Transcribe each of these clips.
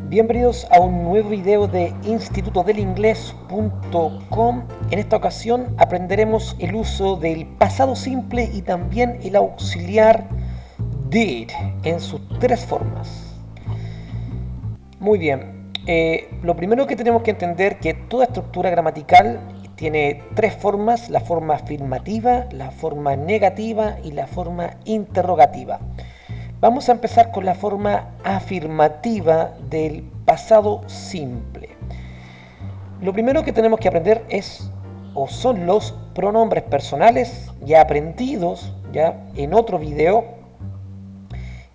Bienvenidos a un nuevo video de institutodelinglés.com. En esta ocasión aprenderemos el uso del pasado simple y también el auxiliar did en sus tres formas. Muy bien, lo primero que tenemos que entender es que toda estructura gramatical tiene tres formas: la forma afirmativa, la forma negativa y la forma interrogativa. Vamos a empezar con la forma afirmativa del pasado simple. Lo primero que tenemos que aprender son los pronombres personales ya aprendidos en otro video.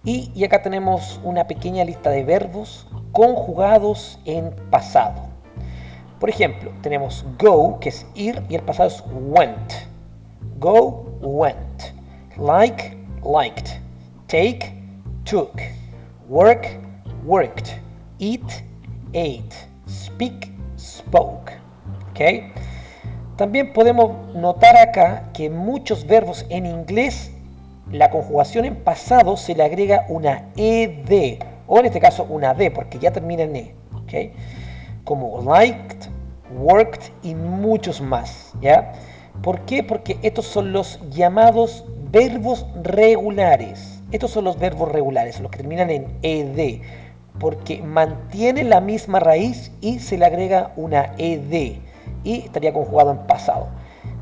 Y acá tenemos una pequeña lista de verbos conjugados en pasado. Por ejemplo, tenemos go, que es ir, y el pasado es went. Go, went. Like, liked. Take, took. Work, worked. Eat, ate. Speak, spoke. ¿Okay? También podemos notar acá que muchos verbos en inglés, la conjugación en pasado se le agrega una ed, o en este caso una d, porque ya termina en e. ¿Okay? Como liked, worked y muchos más. ¿Ya? ¿Por qué? Porque estos son los llamados verbos regulares. Estos son los verbos regulares, los que terminan en ed, porque mantienen la misma raíz y se le agrega una ed y estaría conjugado en pasado.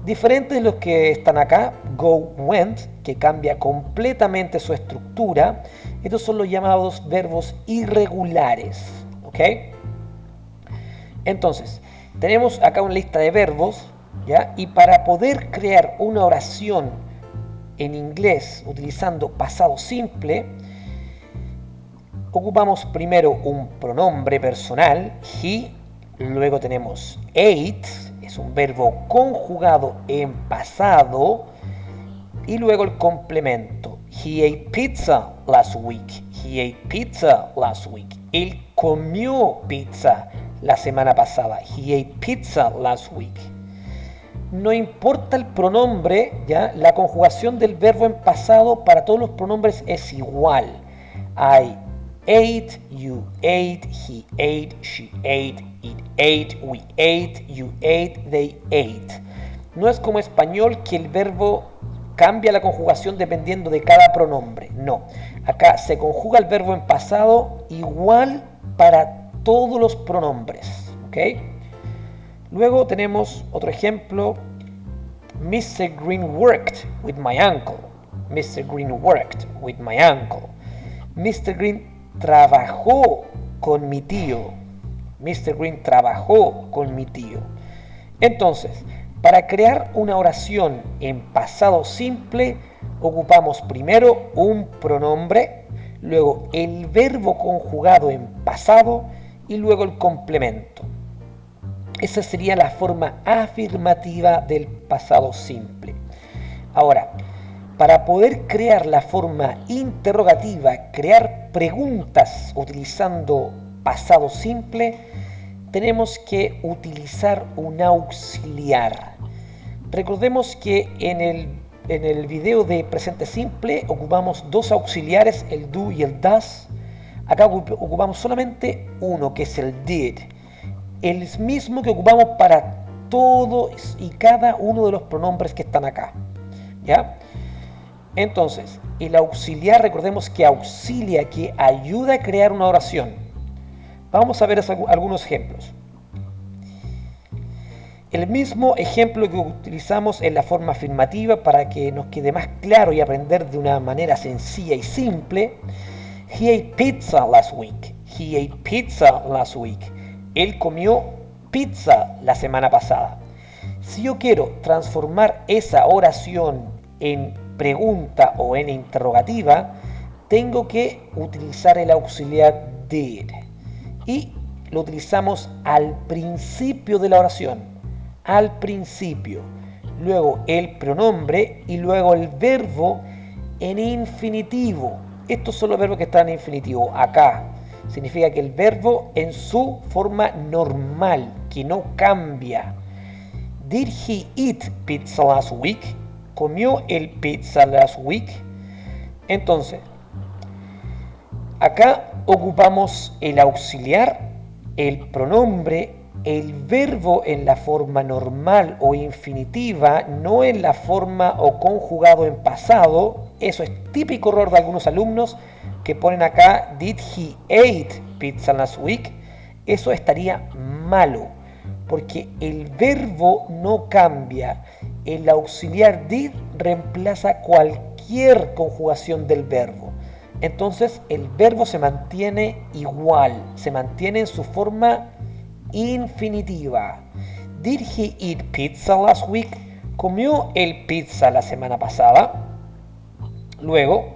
Diferente de los que están acá, go, went, que cambia completamente su estructura. Estos son los llamados verbos irregulares. ¿Ok? Entonces, tenemos acá una lista de verbos, ¿ya? Y para poder crear una oración en inglés utilizando pasado simple, ocupamos primero un pronombre personal, he, luego tenemos ate, es un verbo conjugado en pasado, y luego el complemento. He ate pizza last week. He ate pizza last week. Él comió pizza la semana pasada. He ate pizza last week. No importa el pronombre, ¿ya? La conjugación del verbo en pasado para todos los pronombres es igual. I ate, you ate, he ate, she ate, it ate, we ate, you ate, they ate. No es como español que el verbo cambia la conjugación dependiendo de cada pronombre. No, acá se conjuga el verbo en pasado igual para todos los pronombres. ¿Ok? Luego tenemos otro ejemplo. Mr. Green worked with my uncle. Mr. Green worked with my uncle. Mr. Green trabajó con mi tío. Mr. Green trabajó con mi tío. Entonces, para crear una oración en pasado simple, ocupamos primero un pronombre, luego el verbo conjugado en pasado y luego el complemento. Esa sería la forma afirmativa del pasado simple. Ahora, para poder crear la forma interrogativa, crear preguntas utilizando pasado simple, tenemos que utilizar un auxiliar. Recordemos que en el video de presente simple ocupamos dos auxiliares, el do y el does. Acá ocupamos solamente uno, que es el did. El mismo que ocupamos para todos y cada uno de los pronombres que están acá. ¿Ya? Entonces, el auxiliar, recordemos que auxilia, que ayuda a crear una oración. Vamos a ver algunos ejemplos. El mismo ejemplo que utilizamos en la forma afirmativa para que nos quede más claro y aprender de una manera sencilla y simple. He ate pizza last week. He ate pizza last week. Él comió pizza la semana pasada. Si yo quiero transformar esa oración en pregunta o en interrogativa, tengo que utilizar el auxiliar did. Y lo utilizamos al principio de la oración. Al principio. Luego el pronombre y luego el verbo en infinitivo. Estos son los verbos que están en infinitivo. Acá significa que el verbo en su forma normal, que no cambia. Did he eat pizza last week? ¿Comió el pizza last week? Entonces, acá ocupamos el auxiliar, el pronombre, el verbo en la forma normal o infinitiva, no en la forma o conjugado en pasado. Eso es típico error de algunos alumnos que ponen acá, did he ate pizza last week? Eso estaría malo, porque el verbo no cambia. El auxiliar did reemplaza cualquier conjugación del verbo. Entonces el verbo se mantiene igual, se mantiene en su forma infinitiva. Did he eat pizza last week? ¿Comió el pizza la semana pasada? Luego,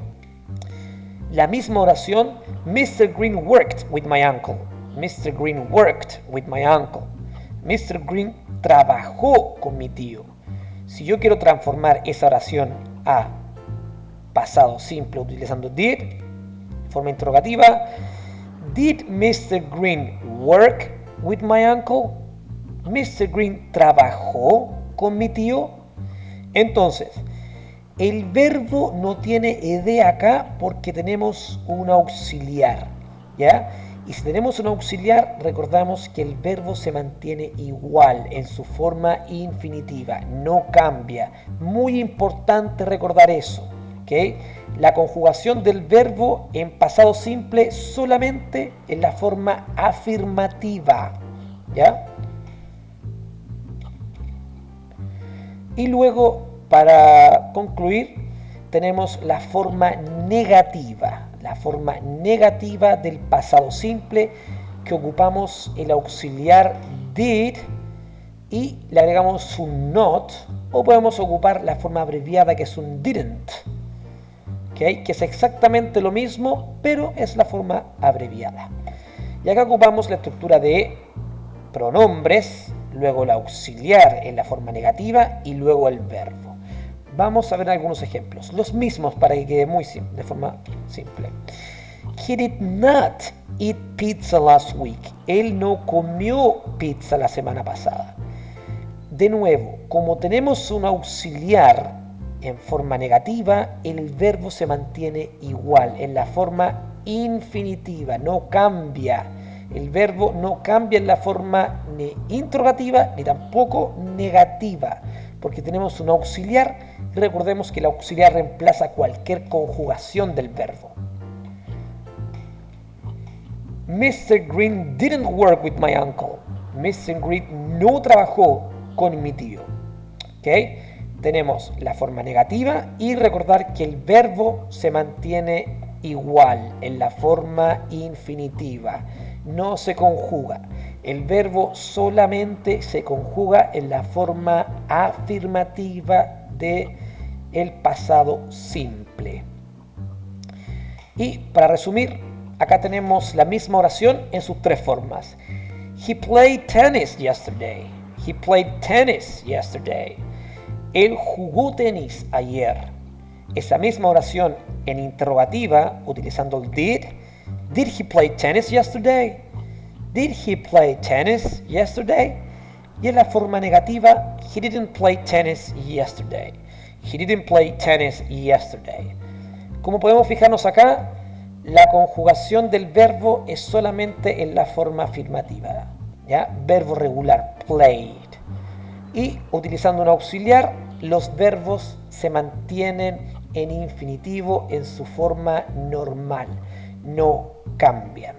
la misma oración, Mr. Green worked with my uncle. Mr. Green worked with my uncle. Mr. Green trabajó con mi tío. Si yo quiero transformar esa oración a pasado simple utilizando did, forma interrogativa, did Mr. Green work with my uncle? ¿Mr. Green trabajó con mi tío? Entonces, el verbo no tiene ed acá porque tenemos un auxiliar, ¿ya? Y si tenemos un auxiliar, recordamos que el verbo se mantiene igual en su forma infinitiva, no cambia. Muy importante recordar eso, ¿ok? La conjugación del verbo en pasado simple solamente en la forma afirmativa, ¿ya? Y luego, para concluir, tenemos la forma negativa. La forma negativa del pasado simple, que ocupamos el auxiliar did y le agregamos un not, o podemos ocupar la forma abreviada que es un didn't, ¿okay? Que es exactamente lo mismo, pero es la forma abreviada. Y acá ocupamos la estructura de pronombres, luego el auxiliar en la forma negativa y luego el verbo. Vamos a ver algunos ejemplos, los mismos para que quede muy simple, de forma simple. He did not eat pizza last week. Él no comió pizza la semana pasada. De nuevo, como tenemos un auxiliar en forma negativa, el verbo se mantiene igual, en la forma infinitiva, no cambia. El verbo no cambia en la forma ni interrogativa ni tampoco negativa, porque tenemos un auxiliar. Recordemos que el auxiliar reemplaza cualquier conjugación del verbo. Mr. Green didn't work with my uncle. Mr. Green no trabajó con mi tío. ¿Okay? Tenemos la forma negativa y recordar que el verbo se mantiene igual en la forma infinitiva. No se conjuga. El verbo solamente se conjuga en la forma afirmativa de el pasado simple. Y para resumir, acá tenemos la misma oración en sus tres formas. He played tennis yesterday. He played tennis yesterday. Él jugó tenis ayer. Esa misma oración en interrogativa, utilizando el did. Did he play tennis yesterday? Did he play tennis yesterday? Y en la forma negativa, he didn't play tennis yesterday. He didn't play tennis yesterday. Como podemos fijarnos acá, la conjugación del verbo es solamente en la forma afirmativa, ¿ya? Verbo regular, played. Y utilizando un auxiliar, los verbos se mantienen en infinitivo en su forma normal, no cambian.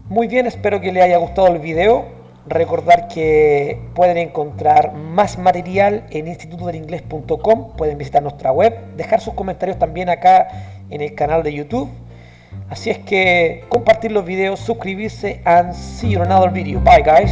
Muy bien, espero que les haya gustado el video. Recordar que pueden encontrar más material en institutodelinglés.com, pueden visitar nuestra web, dejar sus comentarios también acá en el canal de YouTube. Así es que compartir los videos, suscribirse, and see you in another video. Bye guys.